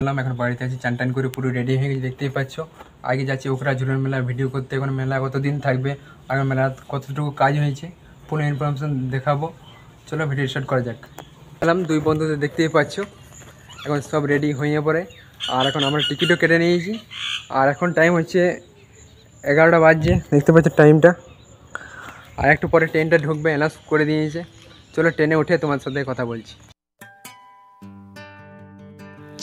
এখন বাড়িতে আছি, চান টান করে পুরো রেডি হয়ে গেছি, দেখতেই পাচ্ছ। আগে যাচ্ছি ওখরা ঝুলন মেলা ভিডিও করতে। এখন মেলা কতদিন থাকবে, আগে মেলা কতটুকু কাজ হয়েছে পুরো ইনফরমেশন দেখাবো। চলো ভিডিও স্টার্ট করা যাক। এলাম দুই বন্ধুদের, দেখতেই পাচ্ছ এখন সব রেডি হয়ে পড়ে। আর এখন আমরা টিকিটও কেটে নিয়েছি। আর এখন টাইম হচ্ছে 11টা বাজছে, দেখতে পাচ্ছ টাইমটা। আর একটু পরে ট্রেনটা ঢুকবে, অ্যানাউন্স করে দিয়েছে। চলো ট্রেনে উঠে তোমার সাথে কথা বলছি।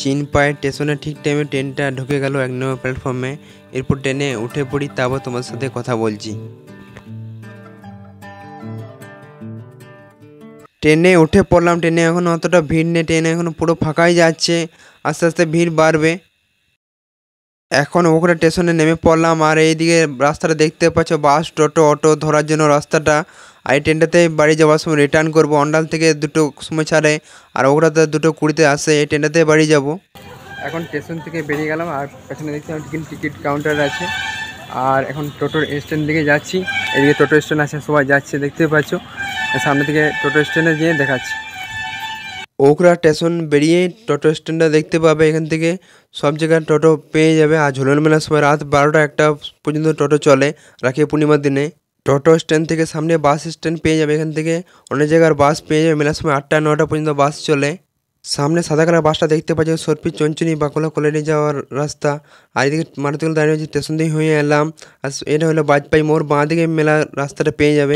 চিনপাই স্টেশনে ঠিক টাইমে ট্রেনটা ঢুকে গেল 1 নম্বর প্ল্যাটফর্মে। এরপর ট্রেনে উঠে পড়ি, তারপর তোমার সাথে কথা বলছি। ট্রেনে উঠে পড়লাম। ট্রেনে এখন অতটা ভিড় নেই, ট্রেনে এখন পুরো ফাঁকাই যাচ্ছে, আস্তে আস্তে ভিড় বাড়বে। এখন ওখানে স্টেশনে নেমে পড়লাম। আর এইদিকে রাস্তাটা দেখতে পাচ্ছ, বাস টোটো অটো ধরার জন্য রাস্তাটা। আর এই ট্রেনটাতে বাড়ি যাওয়ার সময় রিটার্ন করবো। অন্ডাল থেকে 2টো সময় ছাড়ে, আর ওখানে 2:20 আসে। এই ট্রেনটাতে বাড়ি যাব। এখন স্টেশন থেকে বেরিয়ে গেলাম, আর পেছনে দেখতে টিকিট কাউন্টার আছে। আর এখন টোটোর স্ট্যান্ড দিকে যাচ্ছি। এদিকে টোটো স্ট্যান্ড আছে, সবাই যাচ্ছে দেখতে পাচ্ছ। সামনে থেকে টোটো স্ট্যান্ডে গিয়ে দেখাচ্ছি। ওখরা স্টেশন বেরিয়ে টোটো স্ট্যান্ডটা দেখতে পাবে। এখান থেকে সব জায়গায় টোটো পেয়ে যাবে। আর ঝুলন মেলার সময় রাত 12টা 1টা পর্যন্ত টোটো চলে, রাখি পূর্ণিমার দিনে। টোটো স্ট্যান্ড থেকে সামনে বাস স্ট্যান্ড পেয়ে যাবে। এখান থেকে অনেক জায়গার বাস পেয়ে যাবে। মেলার সময় 8টা 9টা পর্যন্ত বাস চলে। সামনে সাদা কালার বাসটা দেখতে পাচ্ছি, সরপি চঞ্চনি বাঁকুড়া কলেজে যাওয়ার রাস্তা। আর এদিকে মারুতিগুলো দাঁড়িয়ে হচ্ছে, স্টেশন দিয়ে হয়ে এলাম। আর এটা হলো বাজপাই মোড়, বাঁ দিকে মেলা রাস্তাটা পেয়ে যাবে।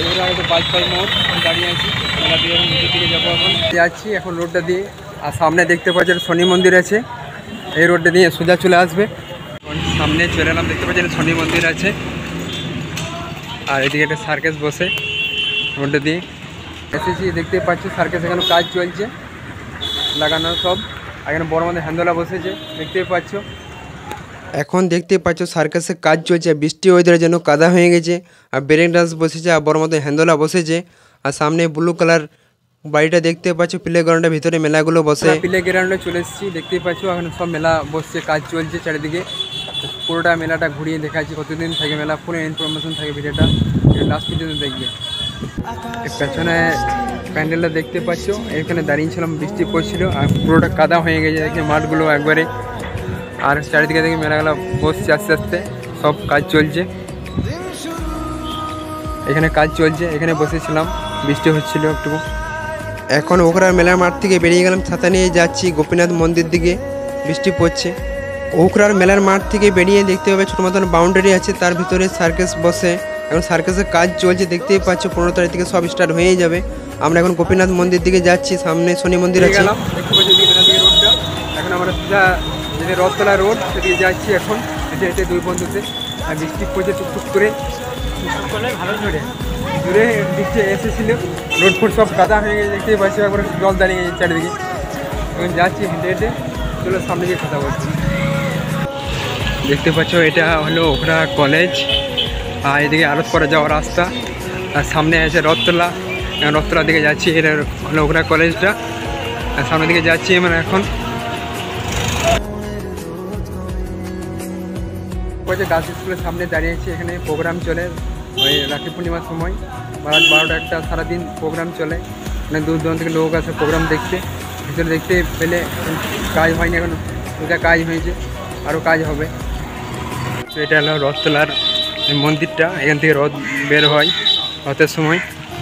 বাজপাই মোড় দাঁড়িয়ে আছি, মেলা দিয়ে দিকে যাবো। এখন যাচ্ছি এখন রোডটা দিয়ে। আর সামনে দেখতে পাচ্ছি শনি মন্দির আছে, এই রোডটা দিয়ে সোজা চলে আসবে। সামনে চলে এলাম, দেখতে পাচ্ছি শনি মন্দির আছে। আর এদিকে একটা সার্কাস বসে রোডটা দিয়ে এসেছি, দেখতে পাচ্ছি সার্কাস এখানে কাজ চলছে, লাগানো সব। এখানে বড় মধ্যে হ্যান্ডোলা বসেছে, দেখতে পাচ্ছ। এখন দেখতে পাচ্ছ সার্কাসের কাজ চলছে। বৃষ্টি ওয়েদারের জন্য কাদা হয়ে গেছে। আর ব্রেক ডান্স বসেছে, আর বড় মতো হ্যান্ডোলা বসেছে। আর সামনে ব্লু কালার বাড়িটা দেখতে পাচ্ছ। প্লে গ্রাউন্ডের ভিতরে মেলাগুলো বসে। প্লে গ্রাউন্ডে চলে এসেছি, দেখতেই পাচ্ছ। এখন সব মেলা বসছে, কাজ চলছে চারিদিকে। পুরোটা মেলাটা ঘুরিয়ে দেখাচ্ছি, কতদিন থাকে মেলা, পুরো ইনফরমেশন থাকে। ভিডিওটা লাস্ট পর্যন্ত দেখবে। পেছনে প্যান্ডেলটা দেখতে পাচ্ছ, এখানে দাঁড়িয়েছিলাম, বৃষ্টি পড়ছিল আর পুরোটা কাদা হয়ে গেছে দেখে মাঠগুলো একবারে। আর চারিদিকে দেখে মেলাগুলো বসছে আস্তে আস্তে, সব কাজ চলছে। এখানে কাজ চলছে, এখানে বসেছিলাম, বৃষ্টি হচ্ছিল একটু। এখন ওখরার মেলার মাঠ থেকে বেরিয়ে গেলাম, ছাতা নিয়ে যাচ্ছি গোপীনাথ মন্দির দিকে। বৃষ্টি পড়ছে। ওখরার মেলার মাঠ থেকে বেরিয়ে দেখতে পাবে ছোটো মতন বাউন্ডারি আছে, তার ভিতরে সার্কাস বসে। এখন সার্কাসের কাজ চলছে, দেখতেই পাচ্ছ। 15 তারিখ থেকে সব স্টার্ট হয়ে যাবে। আমরা এখন গোপীনাথ মন্দির দিকে যাচ্ছি, সামনে শনি মন্দির আছে। এখন আমরা সোজা যে রথতলা রোড সেদিকে যাচ্ছি। এখন হেঁটে হেঁটে দুই বন্ধুতে। আর বৃষ্টি পড়ছে টুকটুক করে, ভালো জোরে জোরে বৃষ্টি এসেছিল। রোড ফোড সব কাদা হয়ে গেছে, দেখতেই পাচ্ছি। একবার জল দাঁড়িয়ে গেছে চারিদিকে। এখন যাচ্ছি হেঁটে হেঁটে, চলো সামনে গিয়ে কথা বলছি। দেখতে পাচ্ছ এটা হলো ওখরা কলেজ। আর এদিকে আরতপাড়া যাওয়ার রাস্তা। আর সামনে আছে রথতলা, রথতলার দিকে যাচ্ছি। এটা হলো ওখরা কলেজটা। আর সামনের দিকে যাচ্ছি আমরা এখন। গার্লস স্কুলের সামনে দাঁড়িয়েছি, এখানে প্রোগ্রাম চলে ওই রাখি পূর্ণিমার সময়। রাত 12টা 1টা সারাদিন প্রোগ্রাম চলে। মানে দূর দূরান্ত থেকে লোক আসে প্রোগ্রাম দেখতে। ভিতরে দেখতে পেলে কাজ হয়নি, এখন এটা কাজ হয়েছে, আরও কাজ হবে। তো এটা হলো রথতলার মন্দিরটা, এখান থেকে রথ বের হয় রথের সময়।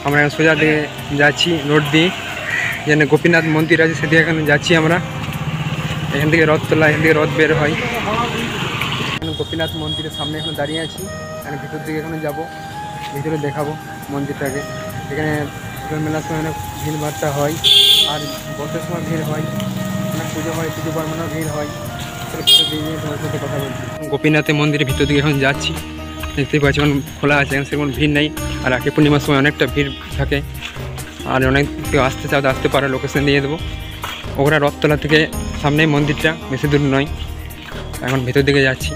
আমরা এখন সোজা দিকে যাচ্ছি রোড দিয়ে, যেখানে গোপীনাথ মন্দির আছে সেদিকে এখানে যাচ্ছি আমরা। এখান থেকে রথতলা, এখান থেকে রথ বের হয়। গোপীনাথ মন্দিরের সামনে এখন দাঁড়িয়ে আছি। এখানে ভিতর দিকে এখানে যাবো, ভিতরে দেখাবো মন্দিরটাকে। এখানে মেলার সময় অনেক ভিড় ভাড়টা হয়, আর বছরের সময় ভিড় হয়, অনেক পুজো হয়, পুজো পার্বণেও ভিড় হয়। তোমার সাথে কথা বলছি। গোপীনাথের মন্দিরের ভিতর দিকে এখন যাচ্ছি, দেখতেই পাচ্ছি এখন খোলা আছে, এখন সেরকম ভিড় নেই। আর রাখি পূর্ণিমার সময় অনেকটা ভিড় থাকে। আর অনেক কেউ আসতে চাও আসতে পারে, লোকেশন দিয়ে দেবো। ওখানে রথতলা থেকে সামনেই মন্দিরটা, বেশি দূর নয়। এখন ভিতর দিকে যাচ্ছি,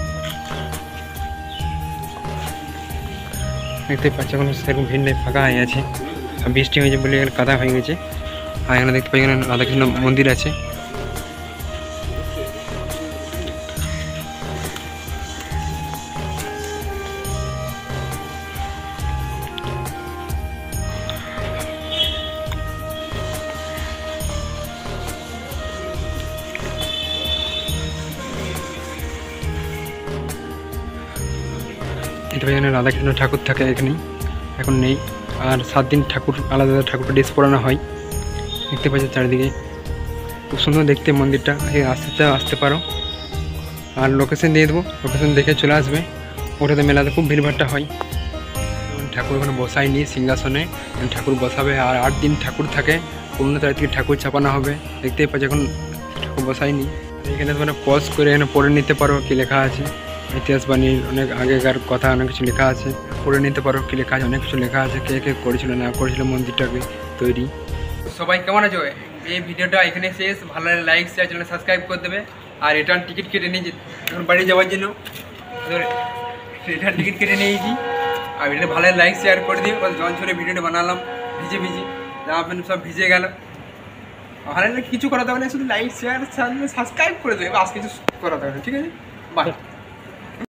দেখতে পাচ্ছি এখন সেরকম ভিড় নেই, ফাঁকা হয়ে আছে। আর বৃষ্টি হয়েছে বলে কাদা হয়ে গেছে। আর এখানে দেখতে পাচ্ছি এখানে রাধাকৃষ্ণ মন্দির আছে। এটা এখানে রাধাকৃষ্ণ ঠাকুর থাকে এখানেই, এখন নেই। আর 7 দিন ঠাকুর আলাদা আলাদা ঠাকুরটা ড্রেস পরানো হয়। দেখতে পাচ্ছি চারিদিকে খুব সুন্দর দেখতে মন্দিরটা, আসতে পারো। আর লোকেশন দিয়ে দেবো, লোকেশন দেখে চলে আসবে। ওটাতে মেলাতে খুব ভিড়ভাট্টা হয়। ঠাকুর ওখানে বসায়নি সিংহাসনে, ঠাকুর বসাবে। আর 8 দিন ঠাকুর থাকে, 15 তারিখ থেকে ঠাকুর চাপানো হবে। দেখতেই পাচ্ছি এখন ঠাকুর বসায়নি। এখানে তোমরা পজ করে এখানে পড়ে নিতে পারো কী লেখা আছে, ইতিহাস বাণীর অনেক আগেকার কথা অনেক কিছু লেখা আছে, পড়ে নিতে পারো কী লেখা আছে। অনেক কিছু লেখা আছে, কে কে করেছিল না করেছিল মন্দিরটাকে তৈরি। সবাই কেমন আছো? এই ভিডিওটা এখানে শেষ। ভালো লাগলে লাইক শেয়ার চ্যানেল সাবস্ক্রাইব করে দেবে। আর রিটার্ন টিকিট কেটে নিয়েছি এখন বাড়ি যাওয়ার জন্য, রিটার্ন টিকিট কেটে নিয়েছি। আর ভিডিওটা ভালো লাইক শেয়ার করে দিও। জল ছড়ে ভিডিওটা বানালাম ভিজে জামা প্যান্ট সব ভিজে গেল। ভালো লাগলে কিছু করা যাবে না, শুধু লাইক শেয়ার সাবস্ক্রাইব করে দেবে, বাস কিছু করা যাবে না। ঠিক আছে, বাই।